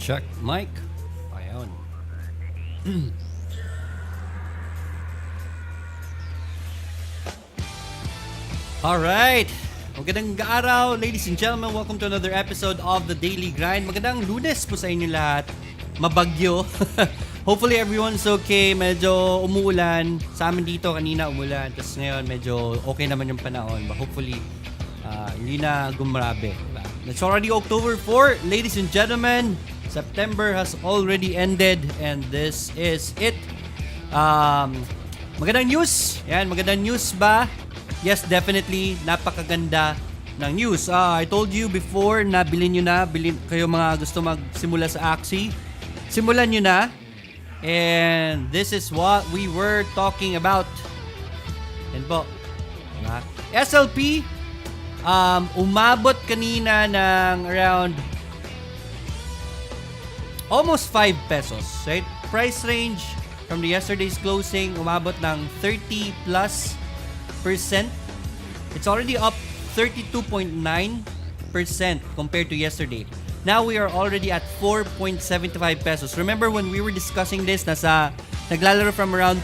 Check mic. Ayun. Alright. Magandang araw, ladies and gentlemen. Welcome to another episode of The Daily Grind. Magandang Lunes po sa inyo lahat. Mabagyo. Hopefully everyone's okay. Medyo umuulan. Sa amin dito kanina umulan. Tapos ngayon medyo okay naman yung panahon. But hopefully hindi na gumrabe. It's already October 4, ladies and gentlemen. September has already ended and this is it. Magandang news. Yan, magandang news ba? Yes, definitely. Napakaganda ng news. I told you before na bilhin kayo mga gusto magsimula sa Axie. Simulan nyo na. And this is what we were talking about. Yan po. SLP, umabot kanina ng around almost 5 pesos. Right? Price range from the yesterday's closing, umabot ng 30+%. It's already up 32.9% compared to yesterday. Now we are already at 4.75 pesos. Remember when we were discussing this, naglalaro from around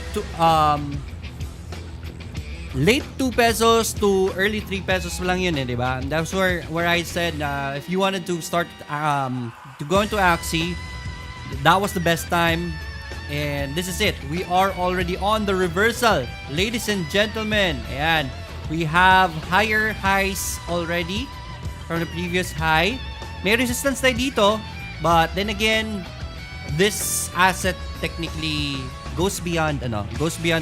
late 2 pesos to early 3 pesos lang yun di ba? That's where I said if you wanted to start to go into Axie, that was the best time. And this is it. We are already on the reversal. Ladies and gentlemen, ayan. We have higher highs already from the previous high. May resistance tayo dito. But then again, this asset technically goes beyond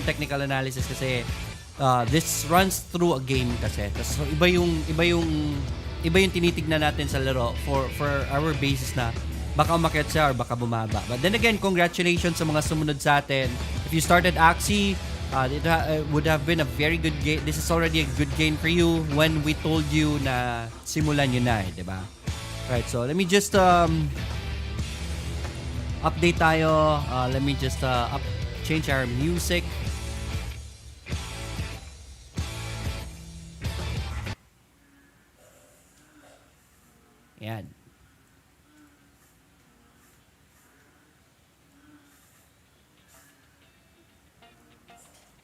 technical analysis kasi this runs through a game kasi. So iba yung tinitignan natin sa laro for our basis na baka umakyat siya or baka bumaba. But then again, congratulations sa mga sumunod sa atin. If you started Axie, it would have been a very good gain. This is already a good gain for you when we told you na simulan nyo na di ba? Right, so let me just update tayo. Let me just change our music. Yan.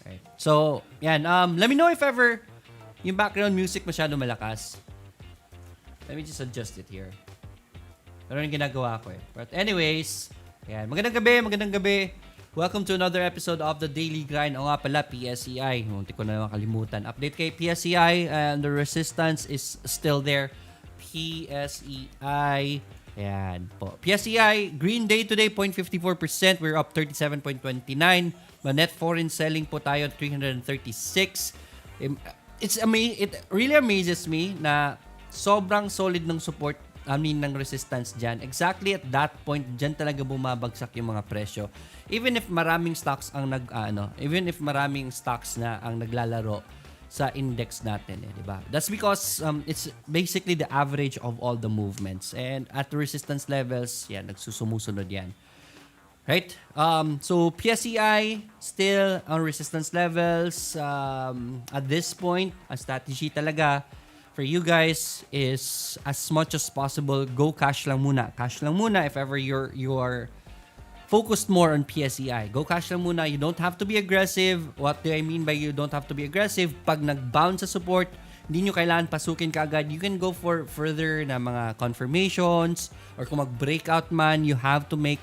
Okay. So, yan. Let me know if ever yung background music masyado malakas. Let me just adjust it here. Pero yung ginagawa ko But anyways, yan. Magandang gabi. Welcome to another episode of The Daily Grind. O nga pala, PSEI. Munti ko na makalimutan. Update kay PSEI and the resistance is still there. PSEI. Yan po. PSEI, green day today, 0.54%. We're up 37.29. Net foreign selling po tayo, 336. It really amazes me na sobrang solid ng support, ng resistance dyan. Exactly at that point, dyan talaga bumabagsak yung mga presyo. Even if maraming stocks na ang naglalaro sa index natin, di ba? That's because it's basically the average of all the movements. And at the resistance levels, yan, nagsusumusunod yan. Right? So PSEI still on resistance levels. At this point, a strategy talaga for you guys is as much as possible, go cash lang muna. Cash lang muna if ever you are focused more on PSEI. Go cash lang muna. You don't have to be aggressive. What do I mean by you don't have to be aggressive? Pag nag-bounce sa support, hindi nyo kailangan pasukin kaagad. You can go for further na mga confirmations or kung mag-breakout man, you have to make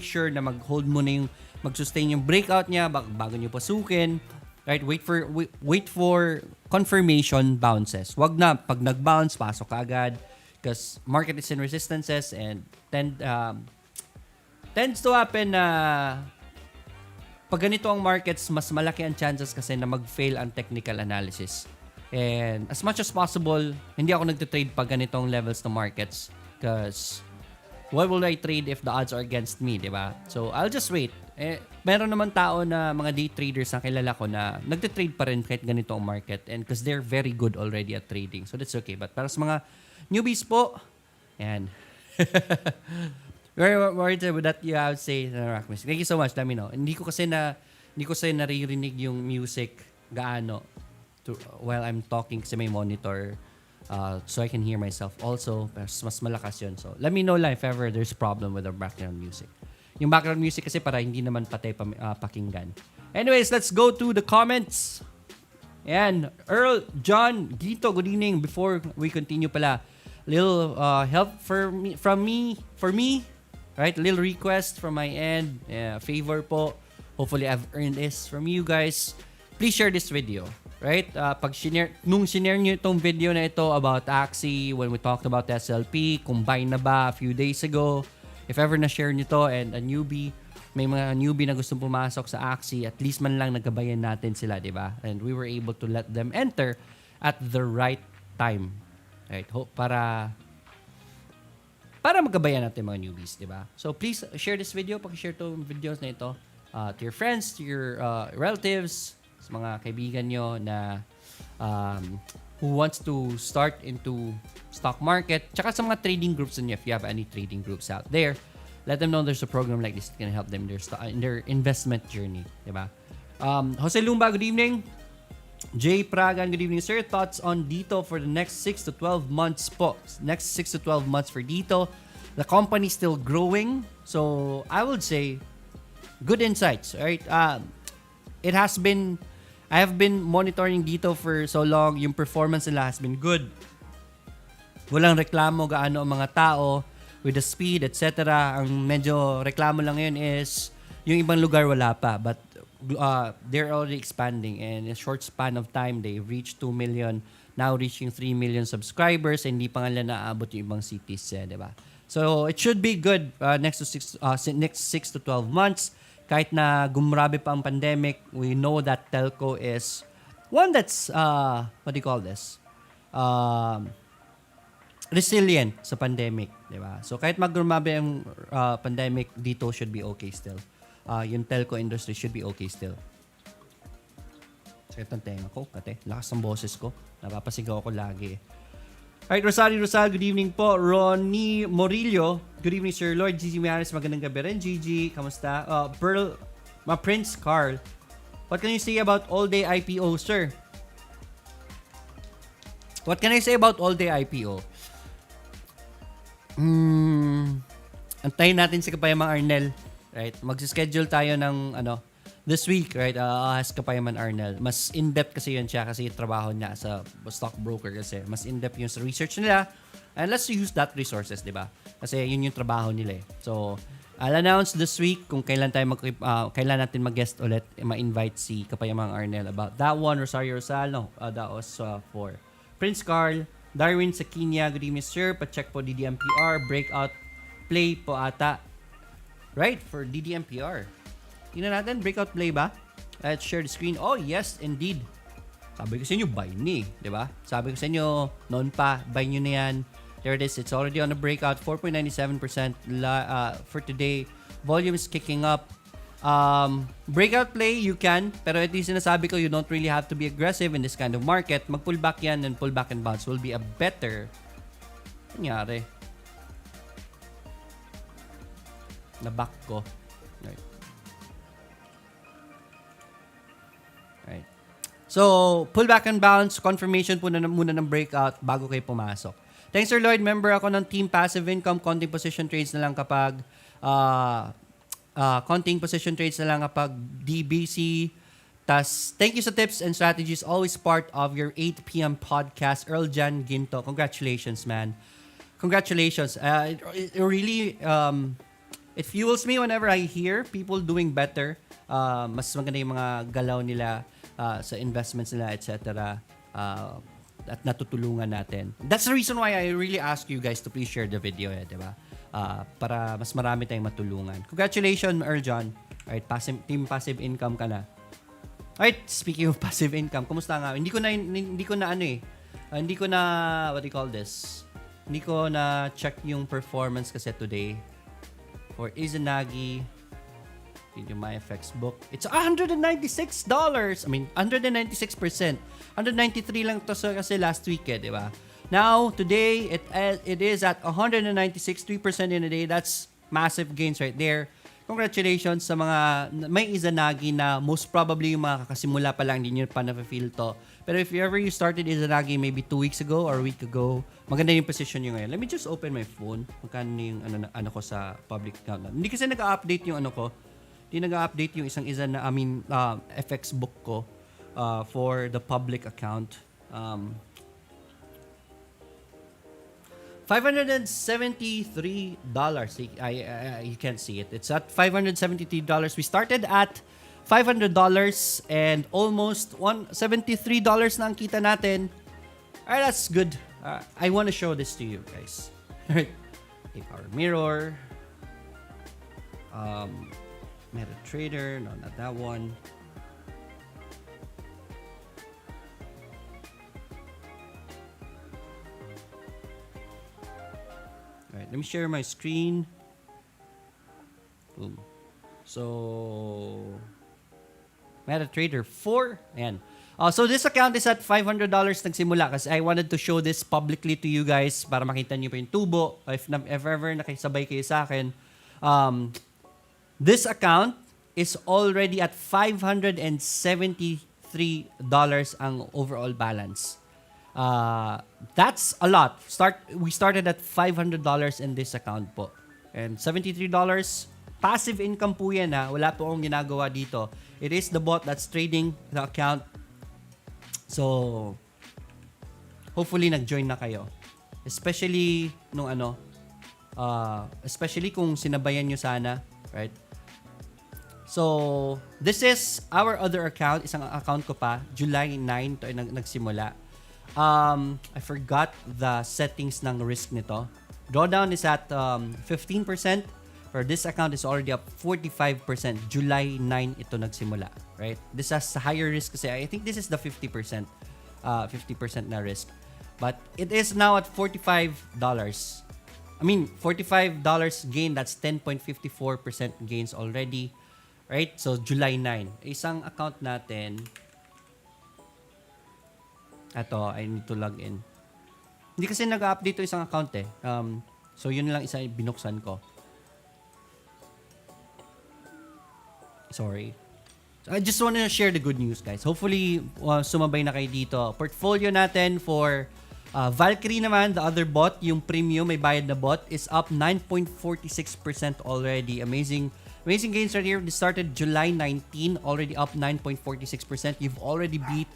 sure na mag-hold mo na mag-sustain yung breakout niya bago nyo pasukin. Right? Wait for confirmation bounces. Wag na pag nag-bounce, pasok kaagad because market is in resistances and tends to happen na pag ganito ang markets, mas malaki ang chances kasi na mag-fail ang technical analysis. And as much as possible, hindi ako nagtitrade pag ganitong levels ng markets because what will I trade if the odds are against me, di ba? So, I'll just wait. Meron naman tao na mga day traders na kilala ko na nagtitrade pa rin kahit ganito ang market and because they're very good already at trading. So, that's okay. But para sa mga newbies po, yan. Very worried with that you have to say, rock music. Thank you so much. Let me know. Hindi ko kasi naririnig yung music gaano while I'm talking kasi may monitor. So I can hear myself also. Mas malakas yun. So let me know lang if ever there's a problem with the background music. Yung background music kasi para hindi naman patay pakinggan. Anyways, let's go to the comments. Ayan, Earl, John, Gito, good evening. Before we continue pala, little help for me, right? Little request from my end, favor po. Hopefully, I've earned this from you guys. Please share this video, right? Nung sinare nyo itong video na ito about Axie, when we talked about SLP, combine na ba a few days ago, if ever na-share nyo to and a newbie, may mga newbie na gustong pumasok sa Axie, at least man lang nagabayan natin sila, di ba? And we were able to let them enter at the right time. Right? Para magabayan natin mga newbies, di ba? So please share this video, paki-share itong videos na ito to your friends, to your relatives, sa mga kaibigan nyo na who wants to start into stock market, tsaka sa mga trading groups niyo if you have any trading groups out there. Let them know there's a program like this that can help them in their investment journey. Diba? Jose Lumba, good evening. Jay Pragan, good evening, sir. Thoughts on Dito for the next 6 to 12 months po. Next 6 to 12 months for Dito. The company still growing. So, I would say, good insights. Right? I have been monitoring Dito for so long. Yung performance nila has been good. Walang reklamo gaano ang mga tao. With the speed, etc. Ang medyo reklamo lang ngayon is yung ibang lugar wala pa. But they're already expanding. And in a short span of time, they reached 2 million. Now reaching 3 million subscribers. And hindi pa nga nila naabot yung ibang cities. Diba? So it should be good next 6 to 12 months. Kahit na gumrabe pa ang pandemic, we know that telco is one that's, what do you call this? Resilient sa pandemic, di ba? So kahit magrumabe ang pandemic, dito should be okay still. Yung telco industry should be okay still. Sakit ang tenga ko, kate. Lakas ng boses ko. Napapasigaw ako lagi. Alright, Rosario Rosal, good evening po. Ronnie Morillo, good evening, Sir Lord. Gigi Mianes, magandang gabi rin. Gigi, kamusta? Pearl, Prince Carl, what can you say about all-day IPO, sir? What can I say about all-day IPO? Antayin natin si Kapayaman Arnel, right? Magsischedule tayo ng this week, right? As Kapayaman Arnel. Mas in-depth kasi yun siya kasi trabaho niya sa stockbroker kasi. Mas in-depth yun sa research nila. And let's use that resources, di ba? Kasi yun yung trabaho nila eh. So, I'll announce this week kung kailan kailan natin mag-guest ulit, ma-invite si Kapayaman Arnel about that one. Rosario Rosal, that was for Prince Carl. Darwin sa Kenya, good evening, sir. Pa-check po DDMPR. Breakout play po ata. Right, for DDMPR. Tingnan natin, breakout play ba? Let's share the screen. Oh, yes, indeed. Sabi ko sa inyo, buy ni. Diba? Sabi ko sa inyo, noon pa, buy nyo na yan. There it is. It's already on a breakout. 4.97% for today. Volume is kicking up. Breakout play, you can. Pero ito yung sinasabi ko, you don't really have to be aggressive in this kind of market. Mag-pullback yan and pullback and bounce will be a better nangyari. Na-back ko. Right. So, pullback and bounce, confirmation po muna ng breakout bago kayo pumasok. Thanks, Sir Lloyd. Member ako ng Team Passive Income. Konting position trades na lang kapag DBC. Tas, thank you sa tips and strategies. Always part of your 8 p.m. podcast. Earl Jan Ginto. Congratulations, man. Congratulations. It really, it fuels me whenever I hear people doing better. Mas maganda yung mga galaw nila sa investments nila, etc. At natutulungan natin. That's the reason why I really ask you guys to please share the video, diba? Para mas marami tayong matulungan. Congratulations, Earl John. Alright, team passive income ka na. Alright, speaking of passive income, kumusta nga? Hindi ko na what do you call this? Hindi ko na check yung performance kasi today for Izanagi. Yung MyFX book. It's $196. I mean, 196%. 193 lang to kasi last week di ba? Now, today, it is at 196, 3% in a day. That's massive gains right there. congratulations sa mga may Izanagi na most probably yung mga kakasimula pa lang, hindi nyo pa na-feel to. Pero if ever you started Izanagi maybe 2 weeks ago or a week ago, maganda yung position nyo ngayon. Let me just open my phone. Magkano yung ano ko sa public account. Hindi kasi nag-update yung ano ko. Hindi nag-update yung isang FX book ko for the public account. $573. You can't see it. It's at $573. We started at $500 and almost $173 na ang kita natin. Alright, that's good. I want to show this to you guys. Alright, take our mirror. MetaTrader. No, not that one. Alright, let me share my screen. Boom. So, MetaTrader 4. Ayan. So this account is at $500 nagsimula kasi I wanted to show this publicly to you guys para makita niyo pa yung tubo. If ever nakisabay kayo sa akin. This account is already at $573 ang overall balance. That's a lot. We started at $500 in this account po. And $73, passive income po yan ha. Wala po akong ginagawa dito. It is the bot that's trading the account. So, hopefully nag-join na kayo. Especially nung especially kung sinabayan nyo sana, right? So, this is our other account. Isang account ko pa. July 9 to nagsimula. I forgot the settings ng risk nito. Drawdown is at 15%. For this account is already up 45%. July 9 ito nagsimula. Right? This has higher risk kasi I think this is the 50%. 50% na risk. But it is now at $45. I mean, $45 gain. That's 10.54% gains already. Right? So, July 9. Isang account natin. Ito, I need to log in. Hindi kasi nag-update to isang account eh. So, yun lang isa binuksan ko. Sorry. So, I just want to share the good news, guys. Hopefully, sumabay na kayo dito. Portfolio natin for Valkyrie naman, the other bot, yung premium, may bayad na bot, is up 9.46% already. Amazing gains right here. This started July 19, already up 9.46%. You've already beat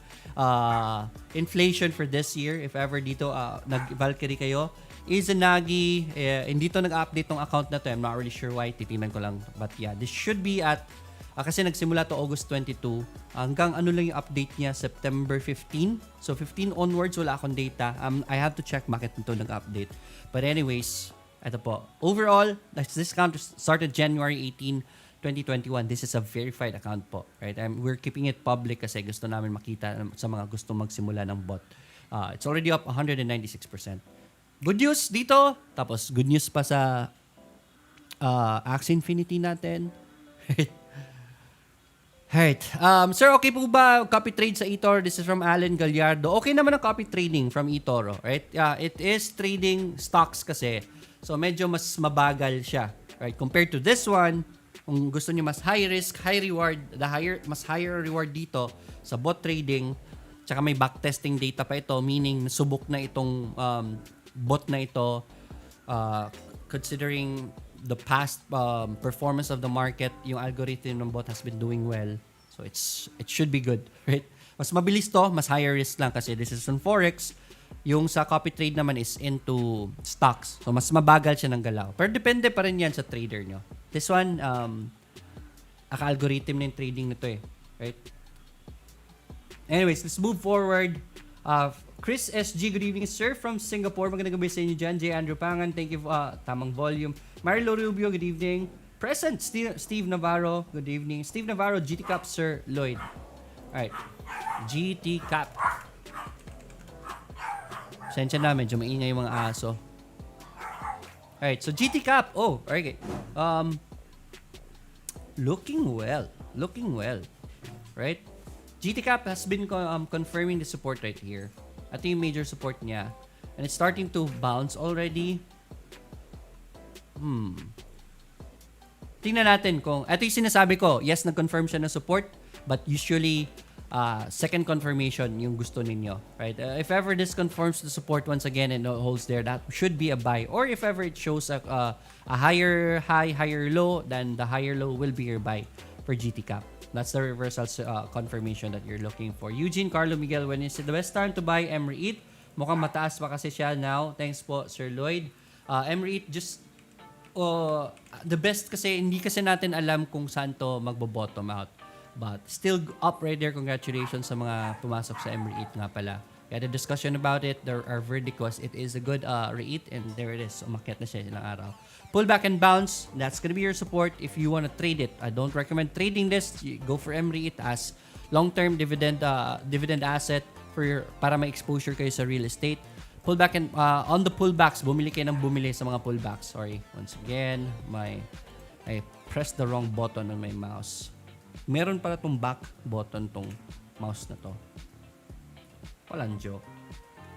inflation for this year. If ever dito nag-Valkyrie kayo. Izanagi, hindi to nag-update tong account na to. I'm not really sure why. Titingnan ko lang. But yeah, this should be at kasi nagsimula to August 22. Hanggang ano lang yung update niya, September 15. So 15 onwards, wala akong data. I have to check bakit nito nag-update. But anyways, ito po. Overall, this account started January 18, 2021. This is a verified account po. Right? We're keeping it public kasi gusto namin makita sa mga gusto magsimula ng bot. It's already up 196%. Good news dito. Tapos good news pa sa Axie Infinity natin. Alright. Sir, okay po ba copy trade sa eToro? This is from Alan Gallardo. Okay naman ang copy trading from eToro. Right? It is trading stocks kasi. So, medyo mas mabagal siya. Right? Compared to this one, kung gusto niyo mas high risk, high reward, mas higher reward dito sa bot trading, tsaka may backtesting data pa ito, meaning subok na itong bot na ito considering the past performance of the market, yung algorithm ng bot has been doing well. So, it should be good. Right? Mas mabilis to, mas higher risk lang kasi this is on Forex. Yung sa copy trade naman is into stocks. So, mas mabagal siya ng galaw. Pero depende pa rin yan sa trader nyo. This one, aka-algorithm na yung trading nito eh. Right? Anyways, let's move forward. Chris SG, good evening, sir, from Singapore. Magandang gabi sa inyo dyan. J. Andrew Pangan, thank you. Tamang volume. Marilo Rubio, good evening. Present, Steve Navarro, good evening. Steve Navarro, GT Cap, Sir Lloyd. Alright. GT Cap. Sensya na, medyo maingay yung mga aso. Alright, so GT Cap. Oh, okay. Looking well. Right? GT Cap has been confirming the support right here. Ito yung major support niya. And it's starting to bounce already. tingnan natin kung, ito yung sinasabi ko, yes, nag-confirm siya ng support, but usually, second confirmation yung gusto ninyo, right? If ever this confirms the support once again and holds there, that should be a buy. Or if ever it shows a higher high, higher low, then the higher low will be your buy for GT Cap. That's the reversal confirmation that you're looking for. Eugene Carlo Miguel, when is it the best time to buy Emery? Mukhang mataas pa kasi siya now. Thanks po, Sir Lloyd. Emery, just the best kasi, hindi kasi natin alam kung saan to magbo-bottom out. But still up right there. Congratulations sa mga pumasok sa Emery nga pala. We had a discussion about it. Our verdict was it is a good rate, and there it is. Umakyat na siya ilang araw. Pull back and bounce. That's gonna be your support if you want to trade it. I don't recommend trading this. You go for Emery as long-term dividend asset para may exposure kayo sa real estate. Pullback and on the pullbacks, bumili kayo ng bumili sa mga pullbacks. Sorry, once again, I pressed the wrong button on my mouse. Meron pala tong back button tong mouse na to. Walang joke.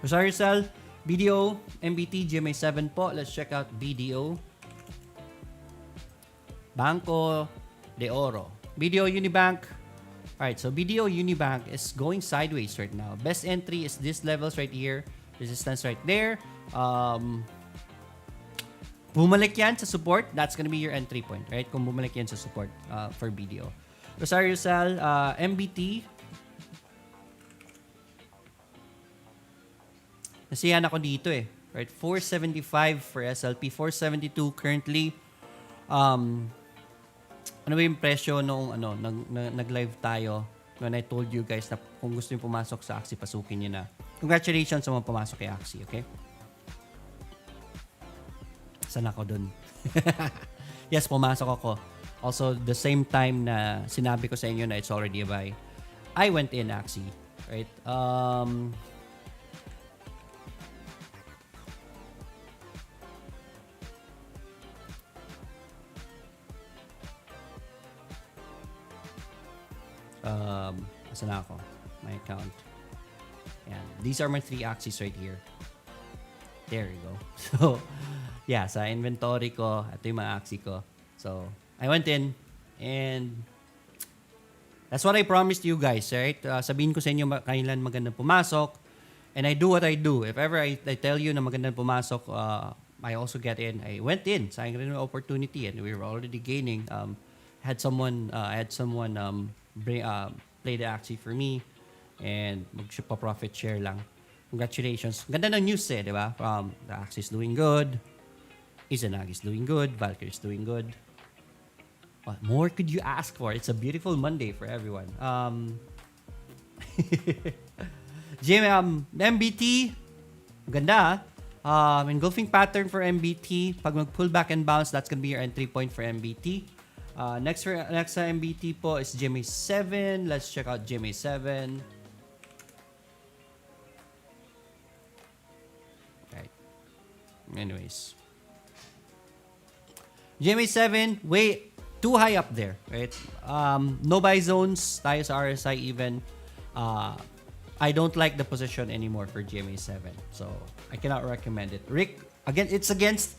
Rosario Cell, BDO, MBT, GMA7 po. Let's check out BDO. Banco de Oro. BDO Unibank. Alright, so BDO Unibank is going sideways right now. Best entry is this levels right here. Resistance right there. Bumalik yan sa support. That's gonna be your entry point, right? Kung bumalik yan sa support for BDO. Rosario Cell, MBT. Nasiyahan ako dito eh. Right? 475 for SLP. 472 currently. Ano ba yung presyo nung nag-live tayo when I told you guys na kung gusto nyo pumasok sa Axie, pasukin nyo na. Congratulations sa mga pumasok kay Axie, okay? Saan ako dun? Yes, pumasok ako. Also, the same time na sinabi ko sa inyo na it's already a buy, I went in Axie, right? Saan na ako? My account. Yan. These are my 3 Axies right here. There you go. So, yeah, sa inventory ko, ito yung mga Axie ko. So, I went in and that's what I promised you guys, right? Sabihin ko sa inyo kailan magandang pumasok, and I do what I do. If ever I tell you na magandang pumasok, I also get in. I went in. Sayang rin yung opportunity and we were already gaining. I had someone play the Axie for me and magpa-profit share lang. Congratulations. Ganda ng news eh, di ba? The Axie is doing good. Izanagi is doing good. Valkyrie is doing good. What more could you ask for? It's a beautiful Monday for everyone. MBT. Ganda. Engulfing pattern for MBT. Pag mag-pull back and bounce, that's gonna be your entry point for MBT. Next sa MBT po is GMA7. Let's check out GMA7. Right. Anyways. GMA7, way too high up there, right? No buy zones tayo sa RSI even. I don't like the position anymore for GMA7. So, I cannot recommend it. Rick, again, it's against.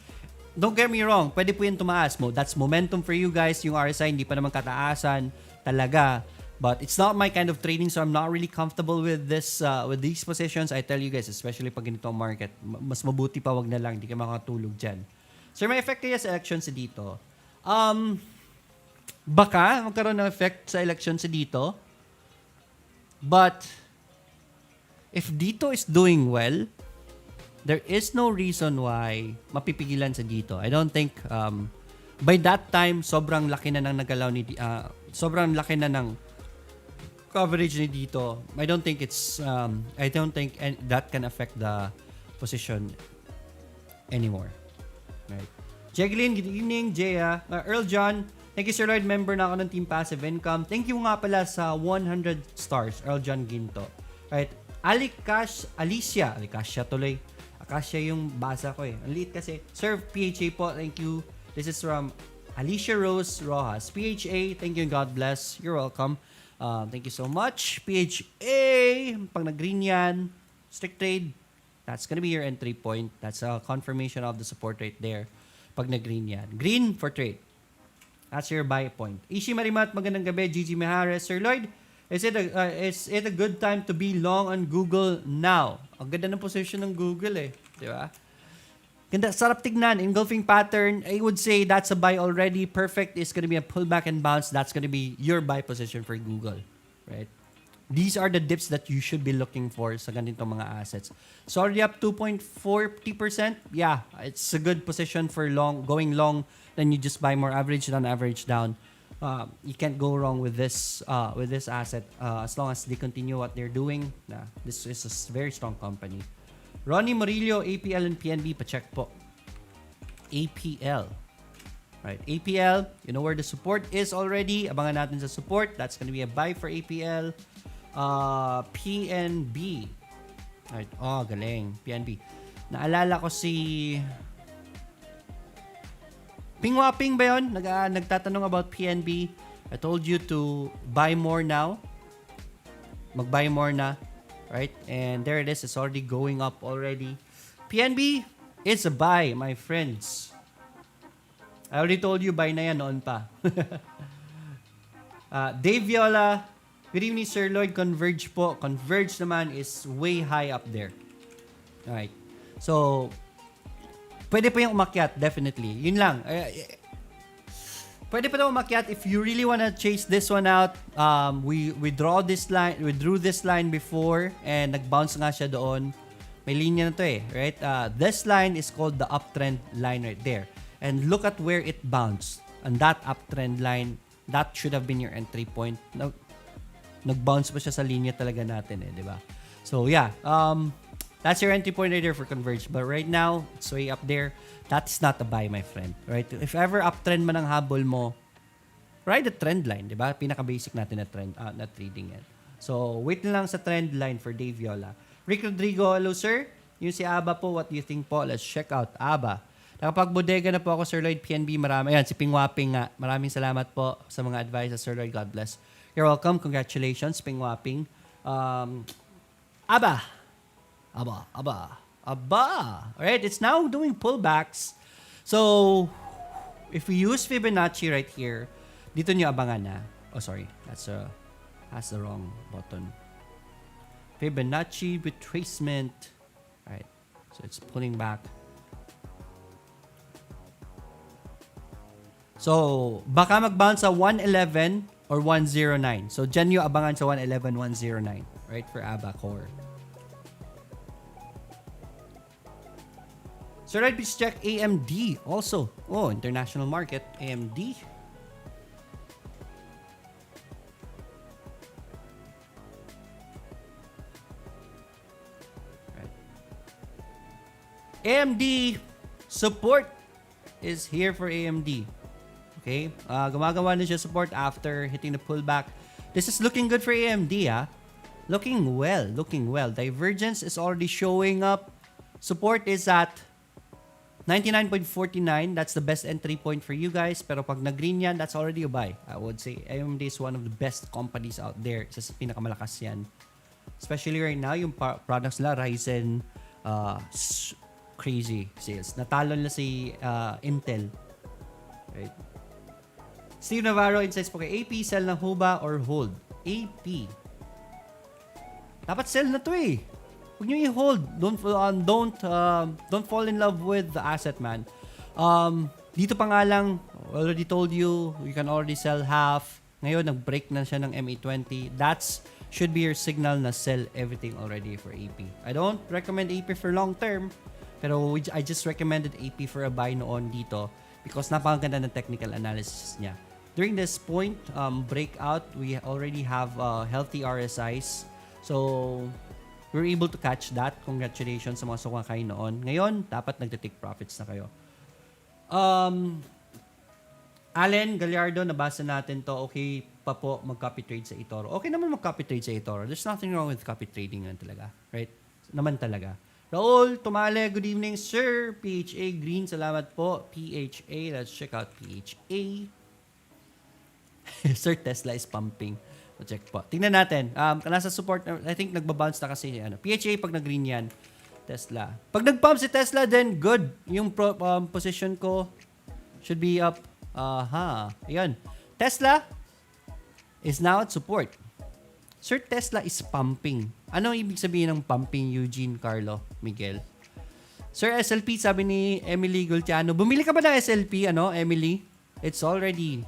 Don't get me wrong, pwede po yung tumaas mo. That's momentum for you guys. Yung RSI, hindi pa naman kataasan talaga. But it's not my kind of trading, so I'm not really comfortable with this, with these positions. I tell you guys, especially pag ganito ang market, mas mabuti pa wag na lang, hindi ka makatulog dyan. So, may effect kaya sa elections dito. Baka magkaroon ng effect sa elections dito. But, if dito is doing well, there is no reason why mapipigilan sa dito. I don't think by that time sobrang laki na ng nagalaw ni sobrang laki na ng coverage ni dito. I don't think that can affect the position anymore. Right. Jeglyn, good evening. Jaya, Earl John, thank you Sir Lloyd, member na ako ng Team Passive Income. Thank you nga pala sa 100 stars, Earl John Ginto. Right. Alicia tuloy. Akasya yung basa ko eh. Ang liit kasi. Sir PHA po, thank you. This is from Alicia Rose Rojas. PHA, thank you and God bless. You're welcome. Thank you so much. PHA, pag nag-green yan, strict trade, that's gonna be your entry point. That's a confirmation of the support right there. Pag nag-green yan. Green for trade. That's your buy point. Ishi Marimat, magandang gabi. Gigi Mejares. Sir Lloyd, is it a good time to be long on Google now? Ang ganda ng position ng Google eh. Di ba? Ganda, sarap tignan. Engulfing pattern, I would say that's a buy already. Perfect is going to be a pullback and bounce. That's going to be your buy position for Google. Right? These are the dips that you should be looking for sa ganitong mga assets. So already up 2.40%. Yeah, it's a good position for going long. Then you just buy more average down. You can't go wrong with this asset as long as they continue what they're doing. This is a very strong company. Ronnie Murillo, APL and PNB, pacheck po. APL. Right, APL, you know where the support is already. Abangan natin sa support. That's going to be a buy for APL. PNB. Right, galing. PNB. Naalala ko si Pingwaping ba yun? Nagtatanong about PNB. I told you to buy more now. Mag-buy more na. Right? And there it is. It's already going up already. PNB is a buy, my friends. I already told you buy na yan noon pa. Dave Viola, good evening, Sir Lloyd. Converge po. Converge naman is way high up there. Alright. So, pwede pa yung umakyat, definitely. Yun lang. Pwede pa daw umakyat if you really wanna chase this one out. We drew this line before and nag-bounce nga siya doon. May linya na to eh, right? This line is called the uptrend line right there. And look at where it bounced. And that uptrend line, that should have been your entry point. Nag-bounce pa siya sa linya talaga natin eh, di ba? So yeah, that's your entry point right there for Converge. But right now, it's way up there. That's not a buy, my friend. Right? If ever uptrend man ang habol mo, ride the trend line, di ba? Pinaka-basic natin na trend, na trading yan. So, wait lang sa trend line for Dave Viola. Rick Rodrigo, hello sir. Yung si Aba po, what do you think po? Let's check out Aba. Nakapag-bodega na po ako, Sir Lloyd, PNB. Marami. Ayan, si Pingwaping nga. Maraming salamat po sa mga advice, Sir Lloyd. God bless. You're welcome. Congratulations, Pingwaping. Aba. Alright, it's now doing pullbacks. So, if we use Fibonacci right here, dito nyo abangan na. Oh, sorry. That's the wrong button. Fibonacci retracement. Alright. So, it's pulling back. So, baka mag-bounce sa 111 or 109. So, dyan nyo abangan sa 111, 109. Right? For ABA Core. So, right, please check AMD also. Oh, international market. AMD. Right. AMD support is here for AMD. Okay? Gumagawa na siya support after hitting the pullback. This is looking good for AMD, ah. Looking well. Divergence is already showing up. Support is at 99.49. That's the best entry point for you guys. Pero pag nag-green yan, that's already a buy. I would say AMD is one of the best companies out there. Isa sa pinakamalakas yan. Especially right now, yung products nila, Ryzen, crazy sales. Natalo nila si Intel. Right? Steve Navarro, insights po kay AP, sell ng HUBA or hold? AP. Dapat sell na to eh. Huwag nyo i-hold. Don't fall in love with the asset, man. Dito pa nga lang, already told you, you can already sell half. Ngayon, nag-break na siya ng MA20. That's should be your signal na sell everything already for AP. I don't recommend AP for long term, pero I just recommended AP for a buy noon dito because napakaganda ng technical analysis niya. During this point, breakout, we already have healthy RSIs. So, we're able to catch that. Congratulations sa mga sukakay noon. Ngayon, dapat nagte-take profits na kayo. Allen Gallardo, nabasa natin to. Okay pa po mag-copy trade sa eToro. Okay naman mag-copy trade sa eToro. There's nothing wrong with copy trading naman talaga. Right? Naman talaga. Raul Tumale, good evening, sir. PHA Green, salamat po. PHA, let's check out PHA. Sir, Tesla is pumping. So check po. Tingnan natin. Nasa support, I think nagbabounce na kasi. PHA pag nag-green yan. Tesla. Pag nag-pump si Tesla, then good. Yung position ko should be up Ayan. Tesla is now at support. Sir, Tesla is pumping. Ano ibig sabihin ng pumping, Eugene, Carlo, Miguel? Sir, SLP, sabi ni Emily Gultiano. Bumili ka ba ng SLP, Emily? It's already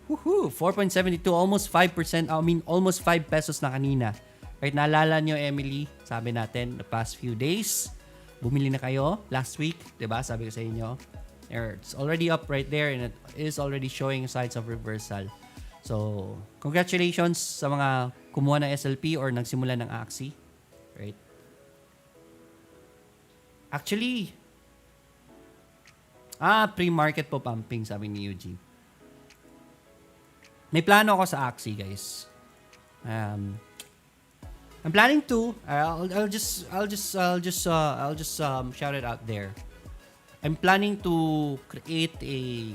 4.72, almost 5%. Almost 5 pesos na kanina. Right, naalala nyo, Emily, sabi natin, the past few days, bumili na kayo last week, diba? Sabi ko sa inyo. It's already up right there and it is already showing signs of reversal. So, congratulations sa mga kumuha ng SLP or nagsimula ng AXI. Right? Actually, pre-market po pumping, sabi ni Eugene. May plano ako sa AXI, guys. I'm planning to. I'll just shout it out there. I'm planning to create a,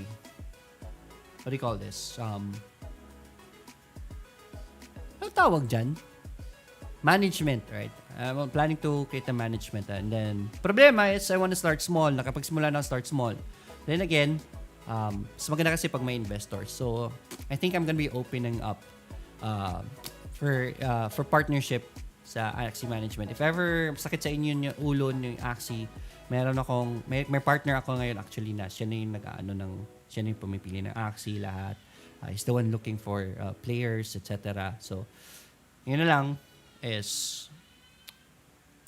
what do you call this? Ano tawag dyan? Management, right? I'm planning to create a management. And then, problema is I want to start small. Nakapagsimula na start small. Then again, mas maganda kasi pag may investors. So, I think I'm gonna be opening up for partnership sa AXI management. If ever sakit sa inyo yung ulo ng AXI, may partner ako ngayon actually na siya na yung pumipili ng AXI lahat. He's the one looking for players, etc. So, yun na lang is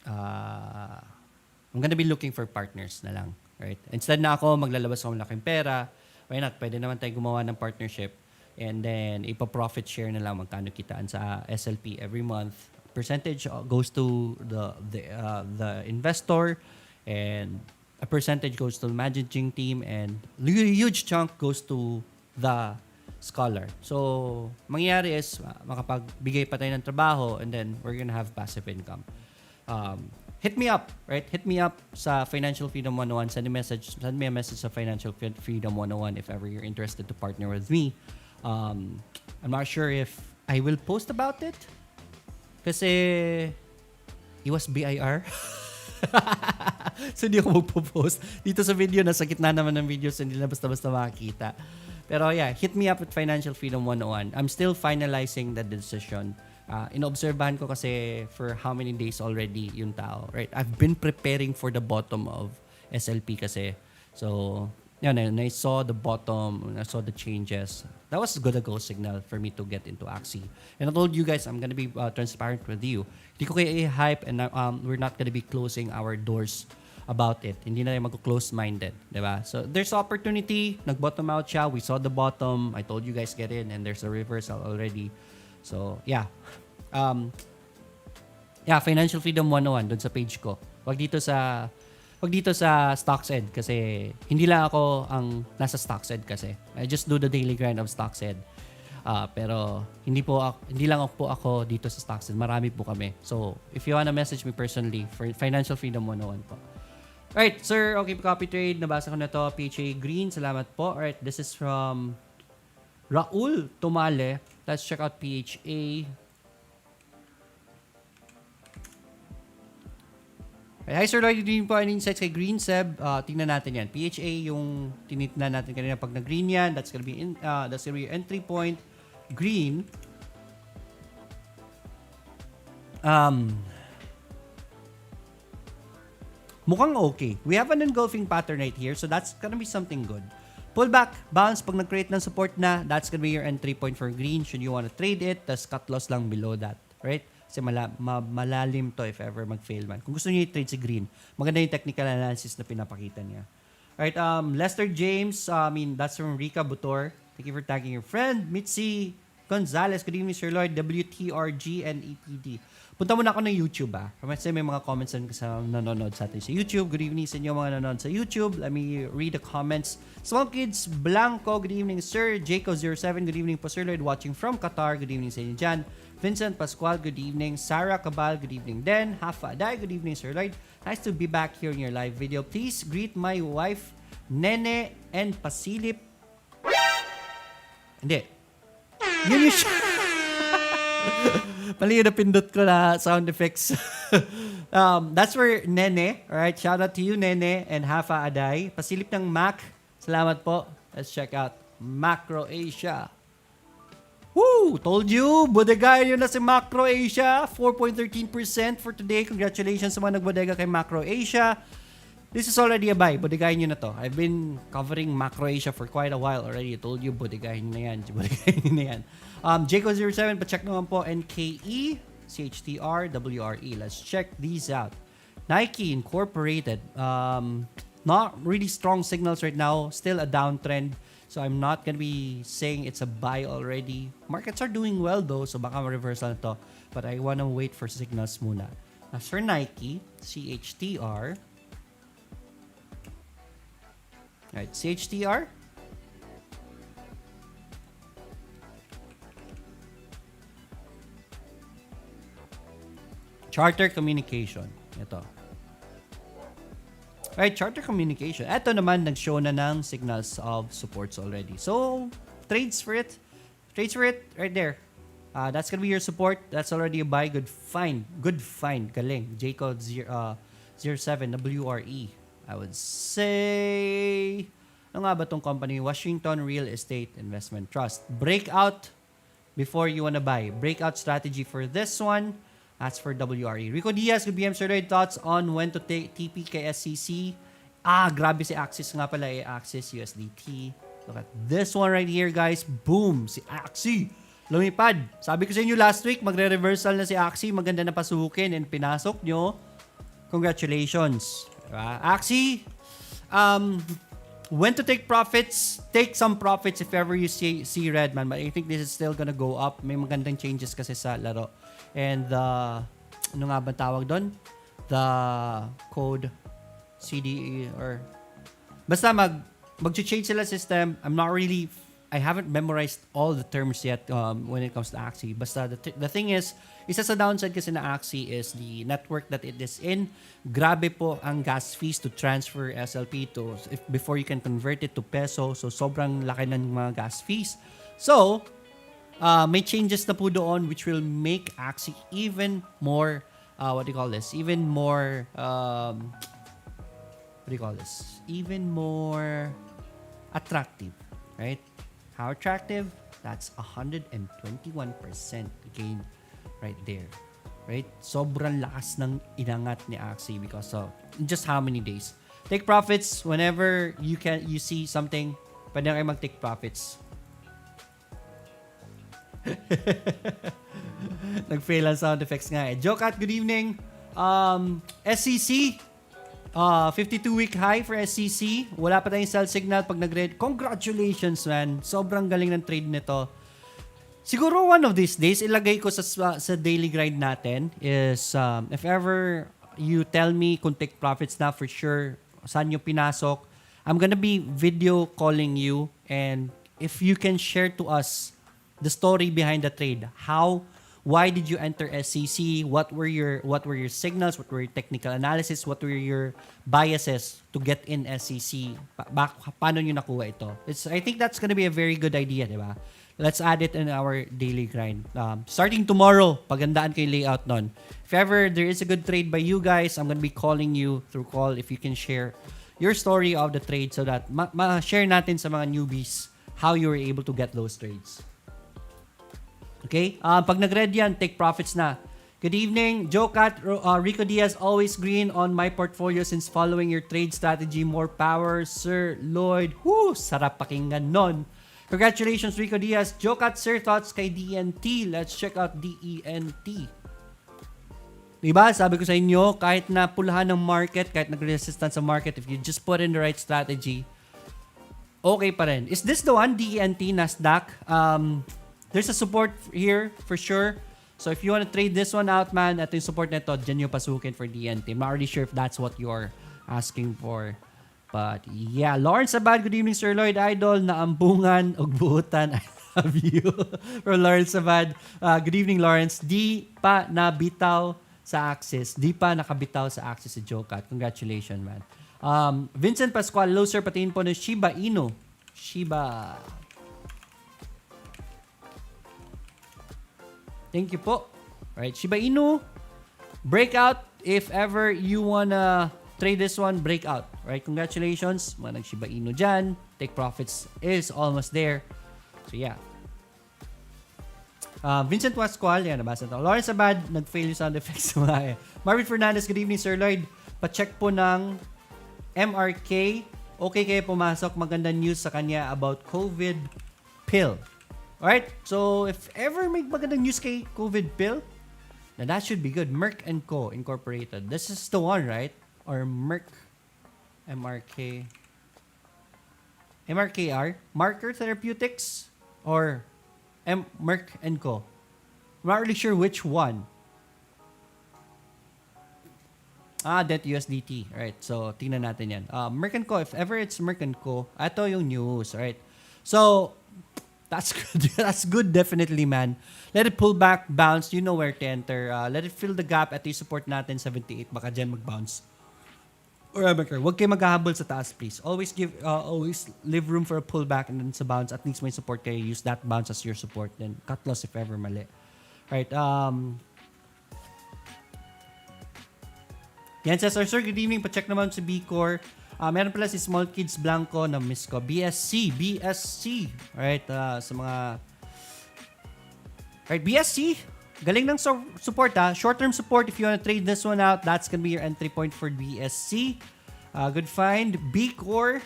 I'm gonna be looking for partners na lang, right? Instead na ako maglalabas ako ng laking pera, why not? Pwede naman tayo gumawa ng partnership and then ipa-profit share na lang magkano kitaan sa SLP every month. Percentage goes to the investor and a percentage goes to the managing team and huge chunk goes to the scholar. So, mangyayari is makapagbigay pa tayo ng trabaho and then we're gonna have passive income. Hit me up, right? Hit me up sa Financial Freedom 101. Send me a message sa Financial Freedom 101 if ever you're interested to partner with me. I'm not sure if I will post about it kasi iwas BIR. So, hindi ako magpo-post. Dito sa video, nasa gitna naman ng videos, hindi na basta-basta makakita. Pero yeah, hit me up at Financial Freedom 101. I'm still finalizing the decision. Inobserbahan ko kasi for how many days already yung tao. Right? I've been preparing for the bottom of SLP kasi. So, yun, I saw the bottom, I saw the changes. That was a good go signal for me to get into AXI. And I told you guys, I'm gonna be transparent with you. Hindi ko kayo i-hype and we're not gonna be closing our doors about it. Hindi na tayo mag-close-minded. Diba? So, there's opportunity. Nag-bottom out siya. We saw the bottom. I told you guys get in and there's a reversal already. So, yeah. Financial Freedom 101 doon sa page ko. Wag dito sa StocksEd kasi hindi lang ako ang nasa StocksEd kasi. I just do the daily grind of StocksEd. Pero hindi lang po ako dito sa StocksEd. Marami po kami. So, if you wanna message me personally for Financial Freedom 101 po. Alright, sir, okay po, copy trade. Nabasa ko na to. PHA Green, salamat po. Alright, this is from Raul Tomale. Let's check out PHA. Hi, Sir Lloyd. Hindi po any insights kay Green Seb. Tingnan natin yan. PHA, yung tinitnan natin kanina. Pag na-green yan, that's gonna be your entry point. Green. Mukhang okay. We have an engulfing pattern right here, so that's gonna be something good. Pullback, bounce, pag nag-create ng support na, that's gonna be your entry point for green. Should you want to trade it, tas cut loss lang below that. Right? Kasi malalim to if ever mag-fail man. Kung gusto niyo i-trade si green, maganda yung technical analysis na pinapakita niya. Alright, Lester James, that's from Rica Butor. Thank you for tagging your friend. Mitzi Gonzalez, good evening, Sir Lloyd. WTRG and EPD. Punta muna ako ng YouTube, Kasi may mga comments sa nanonood sa atin sa YouTube. Good evening sa inyo mga nanonood sa YouTube. Let me read the comments. Small Kids Blanco, good evening, Sir. Jaco07, good evening po, Sir Lloyd. Watching from Qatar, good evening sa inyo dyan. Vincent Pascual, good evening. Sarah Cabal, good evening. Den Hafa Aday, good evening, Sir Lloyd. Nice to be back here in your live video. Please greet my wife, Nene and Pasilip. Hindi. Yun yung Mali na pindot ko na sound effects. That's for Nene. Alright, shout out to you, Nene and Hafa Aday. Pasilip ng Mac. Salamat po. Let's check out Macro Asia. Woo! Told you, bodegahin nyo na si Macro Asia. 4.13% for today. Congratulations sa mga nagbodega kay Macro Asia. This is already a buy. Bodegahin nyo na to. I've been covering Macro Asia for quite a while already. I told you, bodegahin nyo na yan. Bodegahin nyo na yan. Jco07, pacheck naman po. NKE, CHTR, WRE. Let's check these out. Nike Incorporated. Not really strong signals right now. Still a downtrend. So I'm not gonna be saying it's a buy already. Markets are doing well though, so baka ma-reversal na to. But I wanna wait for signals muna. As for Nike, CHTR. Alright, CHTR. Charter Communication. Ito. Alright, Charter Communication. Ito naman, nag-show na ng signals of supports already. So, trades for it. Trades for it right there. That's gonna be your support. That's already a buy. Good find. Good find. Galing. Jco 07 WRE. I would say... Ano nga ba tong company? Washington Real Estate Investment Trust. Breakout before you wanna buy. Breakout strategy for this one. That's for WRE. Rico Diaz, good BM Sir Lloyd, thoughts on when to take TP kay SCC? Grabe si Axis nga pala eh. Axis USDT. Look at this one right here, guys. Boom! Si Axie. Lumipad. Sabi ko sa inyo last week, magre-reversal na si Axie. Maganda na pasukin and pinasok nyo. Congratulations. Diba? Axie, when to take profits, take some profits if ever you see red, man. But I think this is still gonna go up. May magandang changes kasi sa laro. And ano nga ba tawag doon? The code CDE or basta mag-change sila system. I haven't memorized all the terms yet when it comes to Axie. Basta the thing is, isa sa downside kasi na Axie is the network that it is in. Grabe po ang gas fees to transfer SLP to before you can convert it to peso. So sobrang laki ng mga gas fees. So may changes na po doon which will make Axie even more even more even more attractive, right? How attractive? That's 121% gain right there, right? Sobrang lakas ng inangat ni Axie because of just how many days. Take profits whenever you see something. Pwede na kayo mag-take profits. Nag-fail ang sound effects nga eh. Jokat, good evening. SCC, 52-week high for SCC. Wala pa tayong sell signal pag nag-red. Congratulations, man. Sobrang galing ng trade nito. Siguro one of these days, ilagay ko sa daily grind natin is if ever you tell me kung take profits na for sure, saan nyo pinasok, I'm gonna be video calling you and if you can share to us the story behind the trade. Why did you enter SCC? What were your signals? What were your technical analysis? What were your biases to get in SCC? Paano nyo nakuha ito? I think that's gonna be a very good idea, di ba? Let's add it in our daily grind. Starting tomorrow, pagandaan kayo layout nun. If ever there is a good trade by you guys, I'm gonna be calling you through call if you can share your story of the trade so that ma-share natin sa mga newbies how you were able to get those trades. Okay? Pag nag-red yan, take profits na. Good evening, Jokat. Rico Diaz, always green on my portfolio since following your trade strategy. More power, Sir Lloyd. Woo! Sarap pakinggan nun. Congratulations, Rico Diaz. Jokat, sir, thoughts kay DNT. Let's check out DENT. Diba? Sabi ko sa inyo, kahit na pulahan ng market, kahit nag-resistance sa market, if you just put in the right strategy, okay pa rin. Is this the one, DENT, Nasdaq? There's a support here for sure. So if you want to trade this one out, man, ito yung support nito, dyan yung pasukin for DNT. I'm not really sure if that's what you're asking for. But yeah, Lawrence Abad, good evening, Sir Lloyd. Idol, naambungan, ugbuutan. I love you. From Lawrence Abad. Good evening, Lawrence. Di pa nabitaw sa Axis. Di pa nakabitaw sa Axis si Jokat. Congratulations, man. Vincent Pascual, hello, sir. Patingin po ng Shiba Inu. Shiba. Thank you po. Alright, Shiba Inu. Breakout. If ever you wanna trade this one, breakout. Right? Congratulations. Mga nag-Shiba Inu dyan. Take profits is almost there. So, yeah. Vincent Pascual, yan, nabasa ito. Lawrence Abad, nag-fail yung sound effects. Marvin Fernandez, good evening, Sir Lloyd. Pa-check po ng MRK. Okay kayo pumasok. Maganda news sa kanya about COVID pill. Alright? So, if ever may magandang news kay COVID pill, now that should be good. Merck & Co. Incorporated. This is the one, right? Or Merck. MRK. MRKR? Marker Therapeutics? Or Merck & Co. I'm not really sure which one. Debt USDT. Right. So, tingnan natin yan. Merck & Co. If ever it's Merck & Co. Ito yung news. Right. So, that's good. That's good, definitely, man. Let it pull back, bounce. You know where to enter. Let it fill the gap at yung support natin, 78. Baka dyan mag-bounce. Or huwag kayo maghahabol sa taas, please. Always leave room for a pullback and then sa bounce. At least may support kayo. Use that bounce as your support. Then cut loss if ever mali. Right. Yan, Cesar, sir. Good evening. Pa-check naman si B-Core. Meron pala si Small Kids Blanco na miss ko. BSC. Alright, sa mga... Alright, BSC. Galing ng support, ha. Short-term support, if you wanna trade this one out, that's gonna be your entry point for BSC. Good find. B-Core.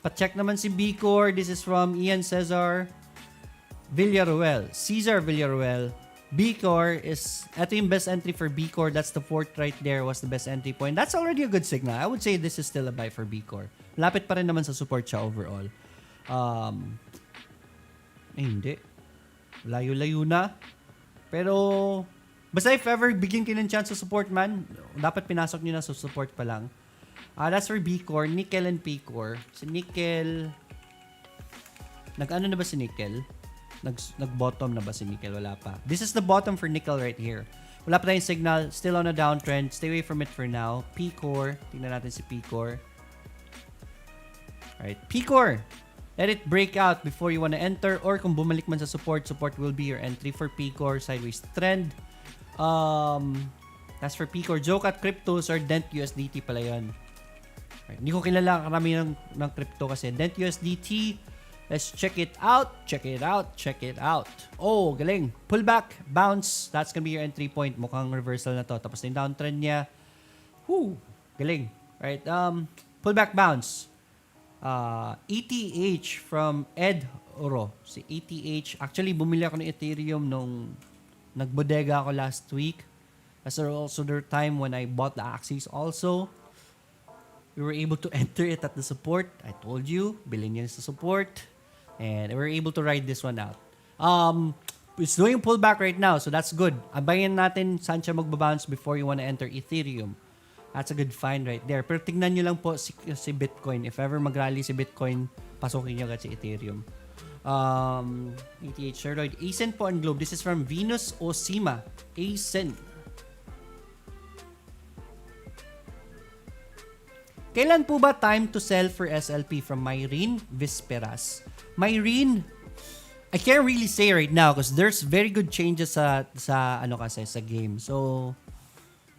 Pa-check naman si B-Core. This is from Ian Cesar Villaruel. Cesar Villaruel. B-Core is, ito yung best entry for B-Core. That's the fourth right there was the best entry point. That's already a good signal. I would say this is still a buy for B-Core. Lapit pa rin naman sa support siya overall. Hindi. Layo-layo na. Pero, basta if ever bigyan kayo ng chance sa support, man, dapat pinasok nyo na sa support pa lang. That's for B-Core. Nickel and P-Core. Si Nickel, nag-ano na ba si Nickel? Nag-bottom na ba si Nickel? Wala pa. This is the bottom for Nickel right here. Wala pa tayong signal. Still on a downtrend. Stay away from it for now. P-Core. Tingnan natin si P-Core. Alright. P-Core. Let it break out before you wanna enter. Or kung bumalik man sa support, support will be your entry for P-Core. Sideways trend. That's for P-Core. Jokat Cryptos or Dent USDT pala yun. Alright. Hindi ko kilala karami ng crypto kasi. Dent USDT. Let's check it out. Check it out. Oh, galing. Pullback, bounce. That's gonna be your entry point. Mukhang reversal na to. Tapos na yung downtrend niya. Whoo, galing. Right. Pullback, bounce. ETH from Ed Oro. Si ETH. Actually, bumili ako ng Ethereum nung nagbodega ako last week. That's also the time when I bought the Axis also. We were able to enter it at the support. I told you, bilhin niya sa support. And we were able to ride this one out. It's doing pullback right now, so that's good. Abayan natin saan siya magbabounce before you wanna enter Ethereum. That's a good find right there. Pero tignan nyo lang po si Bitcoin. If ever mag-rally si Bitcoin, pasukin nyo agad si Ethereum. ETH, Sir Lloyd. ASEN po on Globe. This is from Venus Osima. ASEN. Kailan po ba time to sell for SLP from Myrene Visperas? Myrene, I can't really say right now because there's very good changes sa game. So,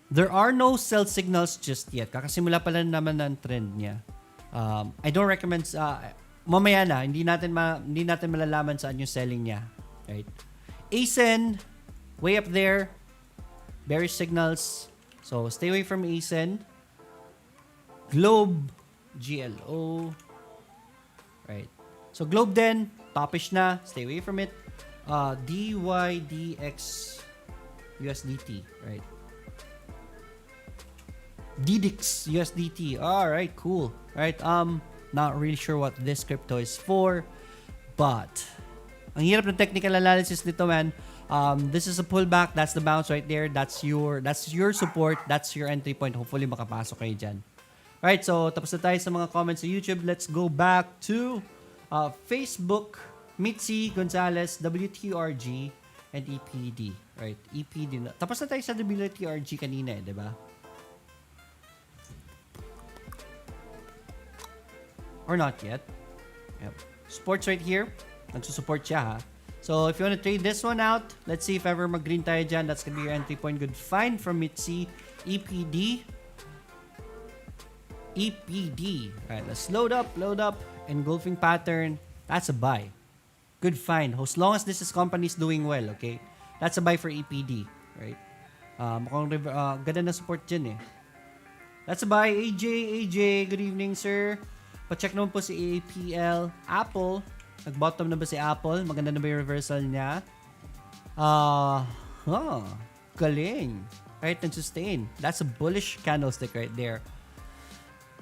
there are no sell signals just yet. Kakasimula pa lang naman ng trend niya. I don't recommend mamaya na, hindi natin malalaman saan yung selling niya. Right? ASEN, way up there. Bearish signals. So, stay away from ASEN. Globe, GLO. Right. So, Globe din, topish na. Stay away from it. DYDX USDT. Right. DDX USDT. Alright, cool. Right. Not really sure what this crypto is for. But, ang hirap ng technical analysis nito, man. This is a pullback. That's the bounce right there. That's your support. That's your entry point. Hopefully, makapasok kayo dyan. Alright, so tapos na tayo sa mga comments sa YouTube. Let's go back to Facebook, Mitzi Gonzalez, WTRG, and EPD. Right, EPD. Tapos na tayo sa WTRG kanina, di ba? Or not yet. Yep. Sports right here. Nagsusupport siya, ha? So, if you want to trade this one out, let's see if ever mag-green tayo dyan. That's gonna be your entry point. Good find from Mitzi. EPD. EPD. Alright, let's load up. Engulfing pattern. That's a buy. Good find. As long as this is company's doing well, okay? That's a buy for EPD. Right? Ganda na support dyan eh. That's a buy. AJ, good evening, sir. Pa-check naman po si APL. Apple. Nag-bottom na ba si Apple? Maganda na ba yung reversal niya? Galing. Right, nag-sustain. That's a bullish candlestick right there.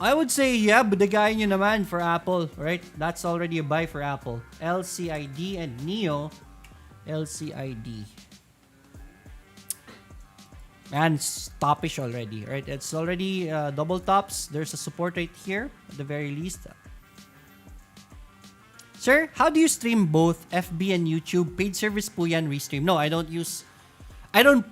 I would say, yeah, budagayin nyo naman for Apple, right? That's already a buy for Apple. LCID and NEO. LCID. And stoppish already, right? It's already double tops. There's a support right here, at the very least. Sir, how do you stream both FB and YouTube? Paid service po yan, restream. No, I don't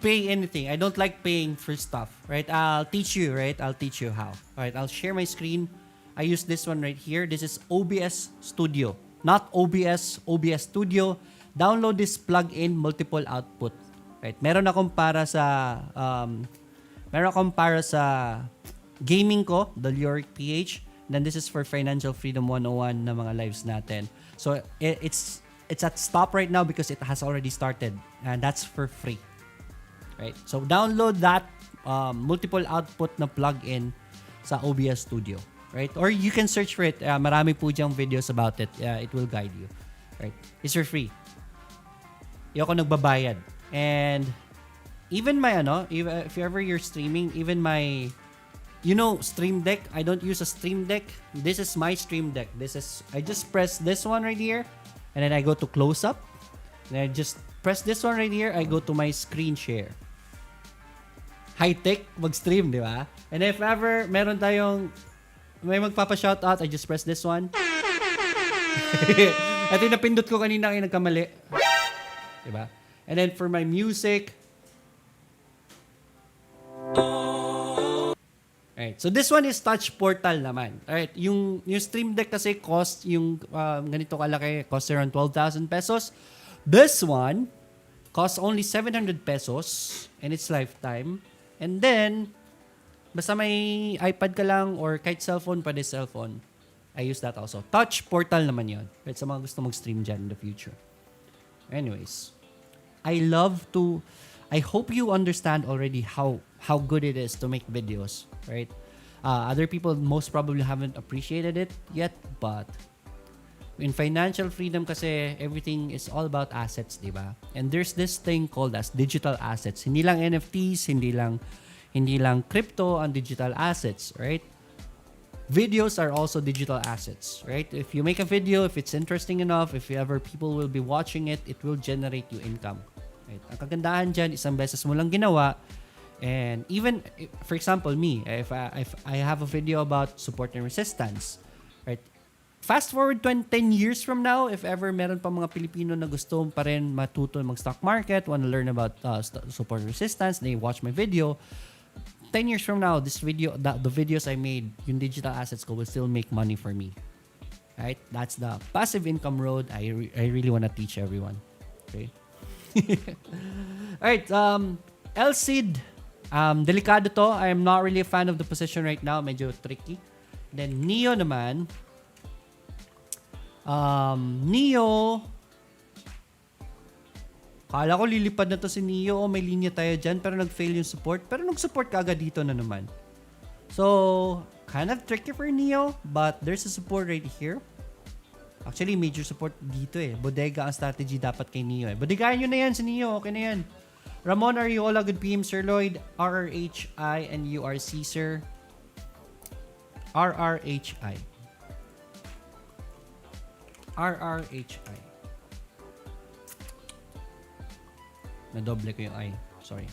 pay anything. I don't like paying for stuff, right? I'll teach you, right? I'll teach you how. All right, I'll share my screen. I use this one right here. This is OBS Studio, not OBS Studio. Download this plugin, multiple output. Right? Meron akong para sa gaming ko, the Lyric PH. Then this is for Financial Freedom 101 na mga lives natin. So it's at stop right now because it has already started, and that's for free. Right? So download that multiple output na plugin sa OBS Studio, right? Or you can search for it. Marami po diyang videos about it. It will guide you. Right? It's for free. Yung ako nagbabayad. And even my if ever you're streaming, even my Stream Deck, I don't use a Stream Deck. This is my Stream Deck. I just press this one right here, and then I go to close up. And I just press this one right here, I go to my screen share. High-tech mag-stream, di ba? And if ever meron tayong may magpapa-shoutout, I just press this one. Ito yung napindot ko kanina kayo nagkamali. Di ba? And then for my music. Alright, so this one is touch portal naman. Alright, yung Stream Deck kasi cost yung ganito kalaki, cost around 12,000 pesos. This one costs only 700 pesos and it's lifetime. And then, basta may iPad ka lang or kahit cellphone, pwede cellphone. I use that also. Touch portal naman yun. Kahit sa mga gusto mag-stream dyan in the future. Anyways, I hope you understand already how good it is to make videos, right? Other people most probably haven't appreciated it yet, but in financial freedom kasi everything is all about assets, di ba? And there's this thing called as digital assets. Hindi lang NFTs, hindi lang crypto ang digital assets, right? Videos are also digital assets, right? If you make a video, if it's interesting enough, if ever people will be watching it, it will generate you income. Right? Ang kagandahan dyan, isang beses mo lang ginawa. And even, for example, me, if I have a video about support and resistance, right? Fast forward 10 years from now, if ever meron pa mga Pilipino na gusto pa rin matuto mag-stock market, want to learn about support and resistance, they watch my video, 10 years from now, the videos I made, yung digital assets ko will still make money for me. Right? That's the passive income road I really want to teach everyone. Okay? Alright, LCID. Delikado to. I am not really a fan of the position right now. Medyo tricky. Then, NEO naman. NEO. Kala ko lilipad na to si NEO. May linya tayo dyan. Pero nag-fail yung support. Pero nag-support ka agad dito na naman. So, kind of tricky for NEO. But there's a support right here. Actually, major support dito eh. Bodega ang strategy dapat kay NEO eh. Bodegahan nyo na yan si NEO. Okay na yan. Ramon Ariola, good PM, Sir Lloyd. RRHI and URC, sir. RRHI. RRHI. Nadoble ko yung I. Sorry.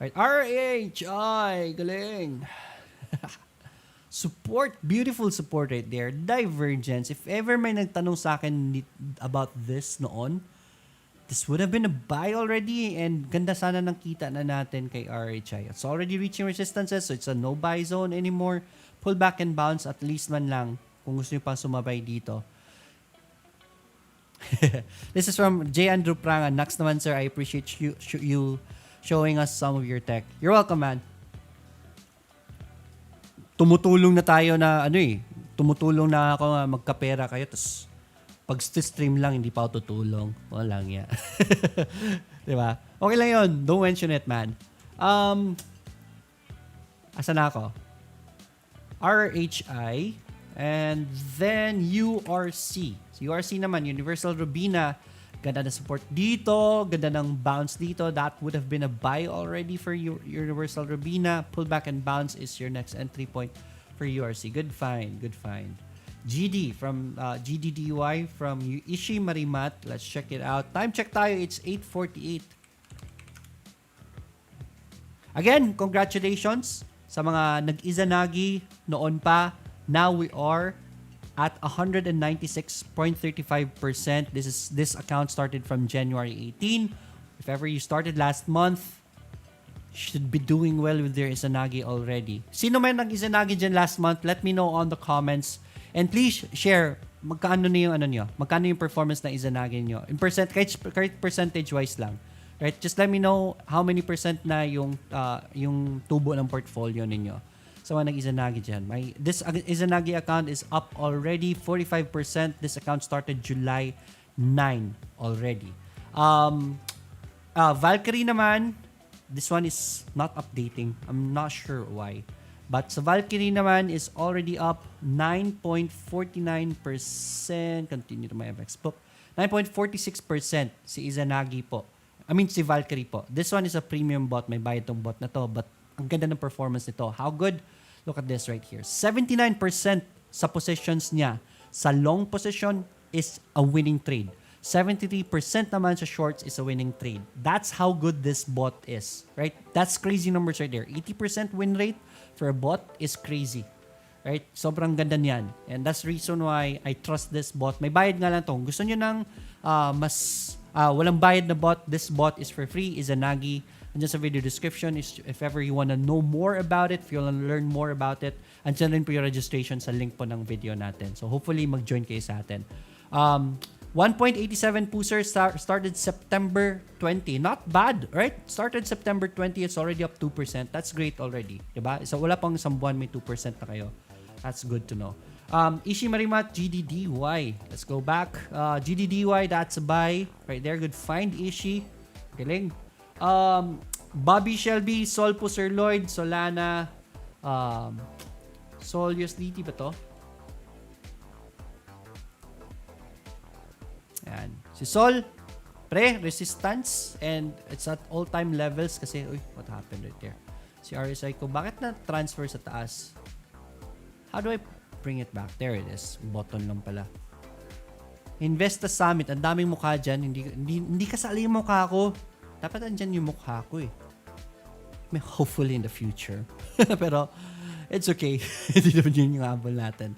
Alright, RRHI. Galing. Support. Beautiful support right there. Divergence. If ever may nagtanong sa akin about this noon, this would have been a buy already, and ganda sana ng kita na natin kay RHI. It's already reaching resistances, so it's a no buy zone anymore. Pull back and bounce at least man lang kung gusto nyo pang sumabay dito. This is from J. Andrew Pranga. Next naman, sir, I appreciate you showing us some of your tech. You're welcome, man. tumutulong na tayo na tumutulong na ako nga magkapera kayo, tapos pag stream lang, hindi pa ako tutulong. Walang ya. Diba? Okay lang yun. Don't mention it, man. Asan na ako? RHI and then URC. So URC naman, Universal Robina. Ganda na support dito. Ganda ng bounce dito. That would have been a buy already for Universal Robina. Pullback and bounce is your next entry point for URC. Good find. Good find. GD from GDDY from Ishi Marimat. Let's check it out. Time check tayo. It's 8:48. Again, congratulations sa mga nag-Izanagi noon pa. Now we are at 196.35%. This account started from January 18. If ever you started last month, should be doing well with their Izanagi already. Sino may nag-Izanagi dyan last month? Let me know on the comments. And please share magkano na yung magkano yung performance na Izanagi nyo. In kahit percentage-wise lang. Right? Just let me know how many percent na yung tubo ng portfolio ninyo. So, nag-Izanagi dyan. This Izanagi account is up already, 45%. This account started July 9 already. Valkyrie naman, this one is not updating. I'm not sure why. But sa Valkyrie naman is already up 9.49%. Continue to my FX book. 9.46% si Izanagi po. Si Valkyrie po. This one is a premium bot. May bayad tong bot na to. But ang ganda ng performance nito. How good? Look at this right here. 79% sa positions niya sa long position is a winning trade. 73% naman sa shorts is a winning trade. That's how good this bot is. Right? That's crazy numbers right there. 80% win rate for a bot is crazy. Right? Sobrang ganda niyan. And that's the reason why I trust this bot. May bayad nga lang to. Gusto nyo ng walang bayad na bot, this bot is for free, Izanagi. Andiyan sa video description if ever you wanna know more about it, if you wanna learn more about it, andiyan rin po yung registration sa link po ng video natin. So hopefully mag-join kayo sa atin. 1.87 po sir, started September 20. Not bad, right? Started September 20, it's already up 2%. That's great already, diba? So wala pang isang buwan, may 2% na kayo. That's good to know. Ishi Marimat, GDDY. Let's go back. GDDY, that's a buy. Right there, good find, Ishi. Galing. Bobby Shelby, Sol po Sir Lloyd, Solana, Sol USDT ba to? Ayan. Si Sol, resistance, and it's at all-time levels kasi, what happened right there? Si RSI ko, bakit na transfer sa taas? How do I bring it back? There it is. Button lang pala. Investa Summit. Ang daming mukha dyan. Hindi kasali yung mukha ko. Dapat andyan yung mukha ko eh. Hopefully in the future. Pero, it's okay. Hindi naman yun yung habol natin.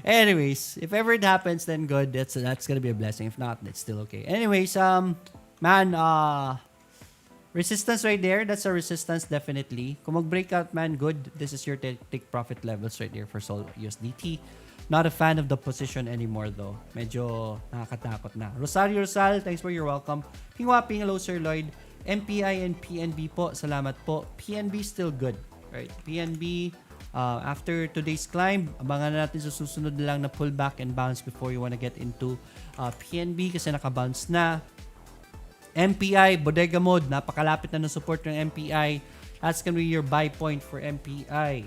Anyways, if ever it happens, then good. That's gonna be a blessing. If not, it's still okay. Anyways, resistance right there. That's a resistance definitely. Kung mag-breakout, man, good. This is your take profit levels right there for Sol USDT. Not a fan of the position anymore though. Medyo nakakatakot na. Rosario Rosal, thanks for your welcome. Pingwaping, hello Sir Lloyd. MPI and PNB po, salamat po. PNB still good, right? PNB, after today's climb, abangan na natin sa susunod na lang na pullback and bounce before you wanna get into PNB kasi naka-bounce na. MPI, bodega mode, napakalapit na ng support ng MPI. That's gonna be your buy point for MPI.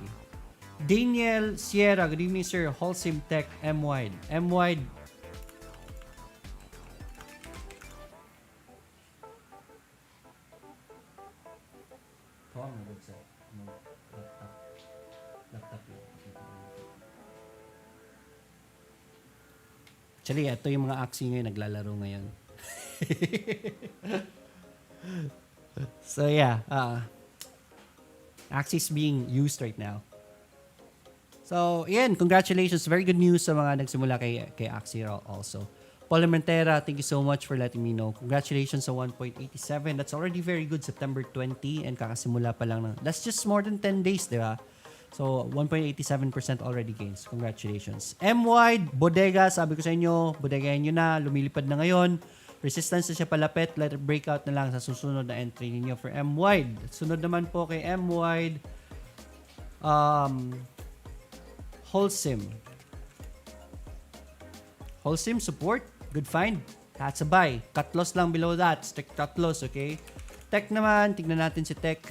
Daniel Sierra, good evening sir. Holcim Tech, M-Wide. M-Wide. Actually, ito yung mga Axie ngayon naglalaro ngayon. So yeah, Axie is being used right now. So, again, congratulations. Very good news sa mga nagsimula kay Axie also. Polymentera, thank you so much for letting me know. Congratulations sa 1.87. That's already very good. September 20 and kakasimula pa lang. That's just more than 10 days, di ba? So, 1.87% already gains. Congratulations. M-Wide, Bodega, sabi ko sa inyo, bodegahin nyo na, lumilipad na ngayon. Resistance na siya palapit. Let it break out na lang sa susunod na entry ninyo for M-Wide. Sunod naman po kay M-Wide. Wholesome. Wholesome support. Good find. That's a buy. Cut loss lang below that. Strict cut loss, okay? Tech naman. Tignan natin si Tech.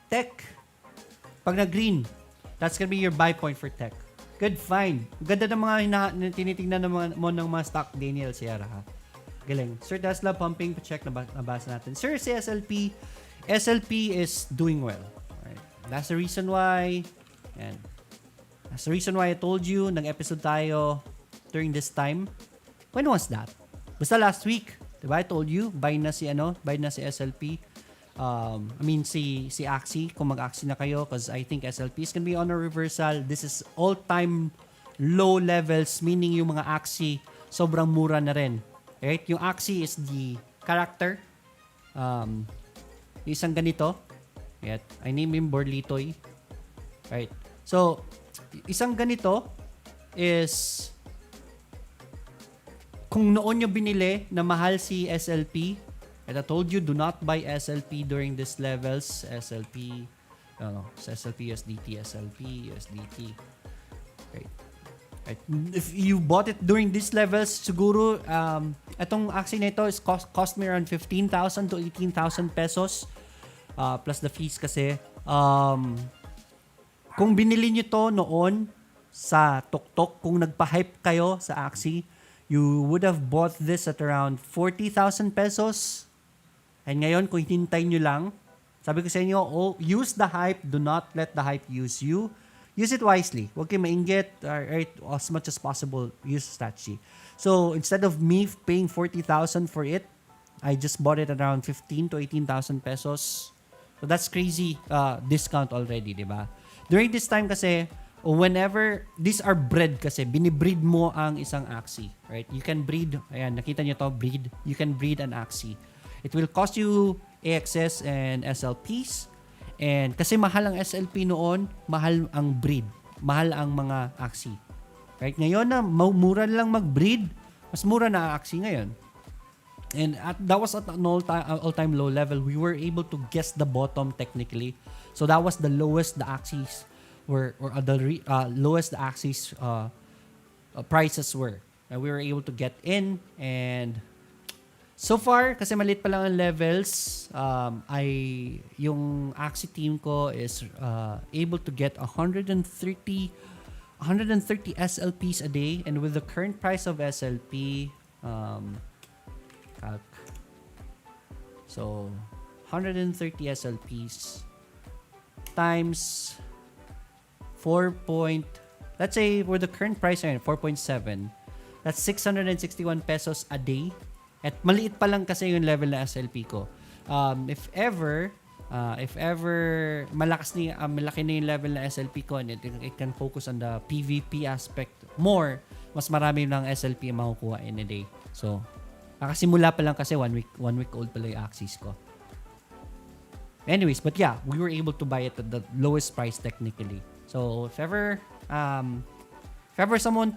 Tech. Pag na-green, that's gonna be your buy point for Tech. Good find. Ganda ng mga tinitingnan ng mga stock, Daniel Sierra, ha? Galing. Sir Tesla pumping. Check na nabasa natin. Sir, si SLP. SLP is doing well. Right. That's the reason why. Yan. That's the reason why I told you, nag-episode tayo during this time. When was that? Basta last week. Diba? I told you, buy na si SLP. I mean, si Axie, kung mag-Axie na kayo, because I think SLP is gonna be on a reversal. This is all-time low levels, meaning yung mga Axie, sobrang mura na rin. Right? Yung Axie is the character. Yung isang ganito. Right? I name him Borlitoy. Right? So, isang ganito is kung noon nyo binili na mahal si SLP, and I told you, do not buy SLP during these levels. SLP, USDT, SLP, USDT. Right. Right. If you bought it during these levels, siguro, itong Axie na ito is cost me around 15,000 to 18,000 pesos. Plus the fees kasi. Kung binili nyo to noon sa tuktok, kung nagpa-hype kayo sa Axie, you would have bought this at around 40,000 pesos. And ngayon, kung hintay nyo lang, sabi ko sa inyo, use the hype. Do not let the hype use you. Use it wisely. Huwag kayo mainggit. Right, as much as possible, use strategy. So, instead of me paying 40,000 for it, I just bought it at around 15 to 18,000 pesos. So, that's crazy discount already, di ba? During this time kasi, whenever, these are bred kasi, binibreed mo ang isang Axie, right? You can breed, ayan, nakita nyo to, breed. You can breed an Axie. It will cost you AXS and SLPs. And kasi mahal ang SLP noon, mahal ang breed. Mahal ang mga Axie. Right? Ngayon na, mura lang mag-breed, mas mura na ang Axie ngayon. And that was at an all-time low level. We were able to guess the bottom technically. So that was the lowest the Axies were, or the lowest the Axies prices were. And we were able to get in, and so far, kasi maliit pa lang ang levels, yung Axie team ko is able to get 130 SLPs a day, and with the current price of SLP, so 130 SLPs times 4. Let's say with the current price ay 4.7, that's 661 pesos a day. At maliit pa lang kasi yung level na SLP ko. If ever malaki na yung level na SLP ko, and it can focus on the PVP aspect more, mas marami ng SLP ang makukuha in a day. So, nakasimula pa lang kasi one week old pala yung Axis ko. Anyways, but yeah, we were able to buy it at the lowest price technically. So, if ever someone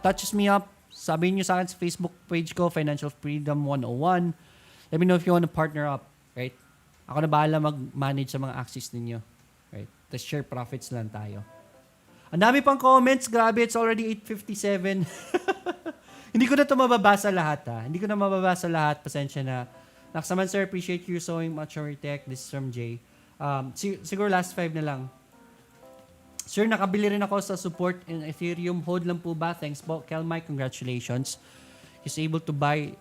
touches me up, sabihin nyo sa akin sa Facebook page ko, Financial Freedom 101. Let me know if you want to partner up, right? Ako na bahala mag-manage sa mga Axis ninyo, right? Tapos share profits lang tayo. Ang dami pang comments, grabe, it's already 8:57. Hindi ko na ito mababasa lahat, ha? Hindi ko na mababasa lahat, pasensya na. Naksaman, sir, appreciate you so much on your tech. This is from Jay. Siguro last 5 na lang. Sir, nakabili rin ako sa support in Ethereum. Hold lang po ba? Thanks po. Kel Mike, congratulations. He's able to buy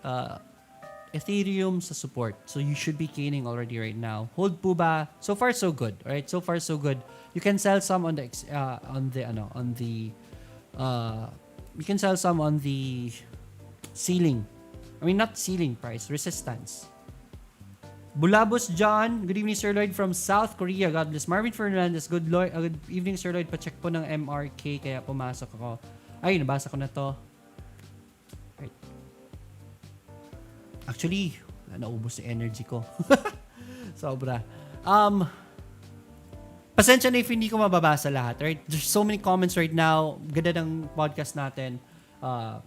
Ethereum sa support. So you should be gaining already right now. Hold po ba? So far so good. All right? So far so good. You can sell some on the you can sell some on the ceiling. I mean, not ceiling price, resistance. Bulabos John, good evening Sir Lloyd from South Korea. God bless. Marvin Fernandez, good evening Sir Lloyd. Pa-check po ng MRK kaya pumasok ako. Ay, nabasa ko na to. Right. Actually, naubos yung energy ko. Sobra. Pasensya na if hindi ko mababasa lahat. Right? There's so many comments right now. Ganda ng podcast natin.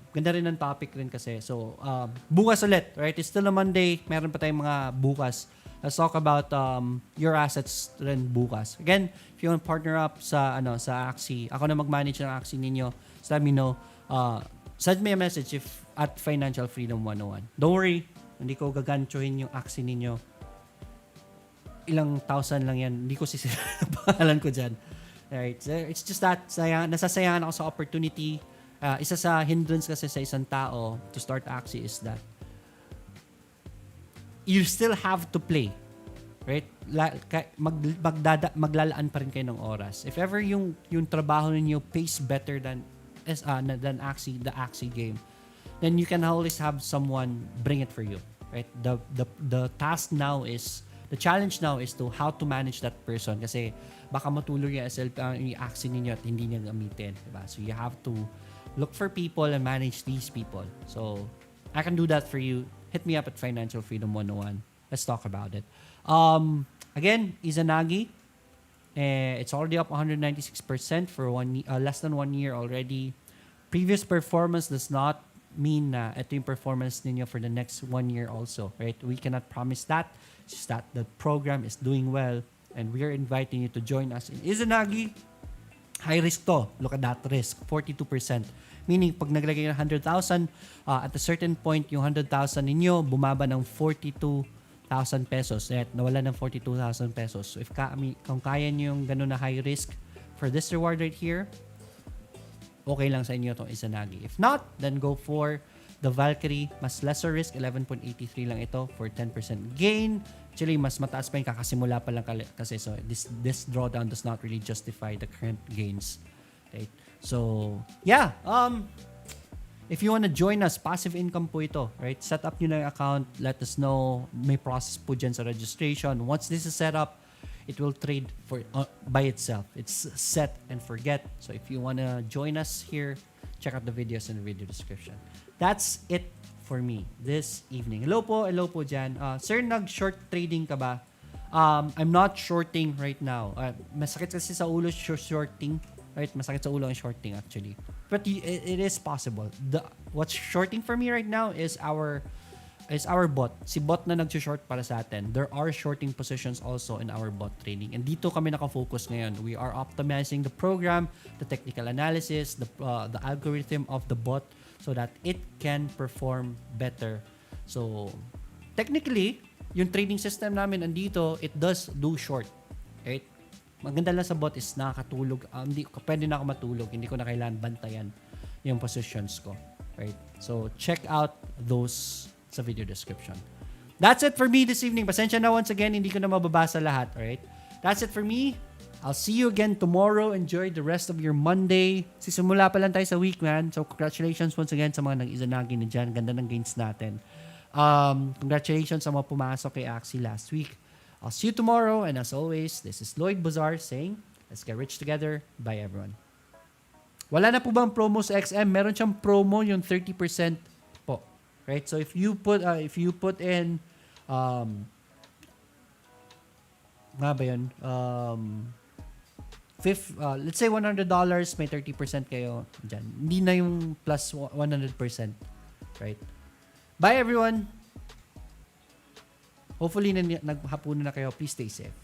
Ganda rin ng topic rin kasi. So, bukas ulit. Right? It's still a Monday. Meron pa tayong mga bukas Let's talk about your assets rin bukas. Again, if you want to partner up sa Axie, ako na mag-manage ng Axie ninyo, so let me know. Send me a message if at Financial Freedom 101. Don't worry, hindi ko gaganchohin yung Axie ninyo. Ilang thousand lang yan. Hindi ko sisirahan ang pangalan ko dyan. Right? So, it's just that nasasayangan ako sa opportunity. Isa sa hindrance kasi sa isang tao to start Axie is that you still have to play. Right? Maglalaan pa rin kayo ng oras. If ever yung trabaho ninyo pays better than Axie, the Axie game, then you can always have someone bring it for you. Right? The task now is, the challenge now is to how to manage that person kasi baka matulog yung SLP, yung Axie ninyo at hindi niya gamitin. Diba? So you have to look for people and manage these people. So I can do that for you. Hit me up at Financial Freedom 101. Let's talk about it. Again, Izanagi. It's already up 196% for less than 1 year already. Previous performance does not mean na ito yung performance ninyo for the next 1 year also. Right? We cannot promise that. It's just that the program is doing well and we are inviting you to join us in Izanagi. High risk to. Look at that risk. 42%. Meaning, pag naglagay ng 100,000, at a certain point, yung 100,000 ninyo, bumaba ng 42,000 pesos. At nawala ng 42,000 pesos. So, kung kaya nyo yung ganun na high risk for this reward right here, okay lang sa inyo itong Izanagi. If not, then go for the Valkyrie. Mas lesser risk, 11.83 lang ito for 10% gain. Actually, mas mataas pa yung kakasimula pa lang kasi. So, this drawdown does not really justify the current gains. Right? So, yeah. If you want to join us, passive income po ito. Right? Set up nyo na yung account. Let us know. May process po dyan sa registration. Once this is set up, it will trade by itself. It's set and forget. So, if you want to join us here, check out the videos in the video description. That's it for me this evening. Hello po dyan. Sir, nag-short trading ka ba? I'm not shorting right now. Masakit kasi sa ulo shorting. Right? Masakit sa ulo ang shorting actually. But it is possible. What's shorting for me right now is our bot. Si bot na nag-short para sa atin. There are shorting positions also in our bot trading. And dito kami nakafocus ngayon. We are optimizing the program, the technical analysis, the algorithm of the bot so that it can perform better. So, technically, yung trading system namin andito, it does do short. Right? Maganda lang sa bot is nakakatulog. Pwede na ako matulog. Hindi ko na kailangan bantayan yung positions ko. Right? So, check out those sa video description. That's it for me this evening. Pasensya na once again, hindi ko na mababasa lahat. Alright? That's it for me. I'll see you again tomorrow. Enjoy the rest of your Monday. Sisimula pa lang tayo sa week, man. So, congratulations once again sa mga nag-Izanagi na dyan. Ganda ng gains natin. Congratulations sa mga pumasok kay Axie last week. I'll see you tomorrow. And as always, this is Lloyd Bazar saying, let's get rich together. Bye, everyone. Wala na po bang promo sa XM? Meron siyang promo yung 30% po. Right? So if you put in nga ba yun? Let's say $100, may 30% kayo dyan. Hindi na yung plus 100%. Right? Bye everyone! Hopefully naghapunan na kayo. Please stay safe.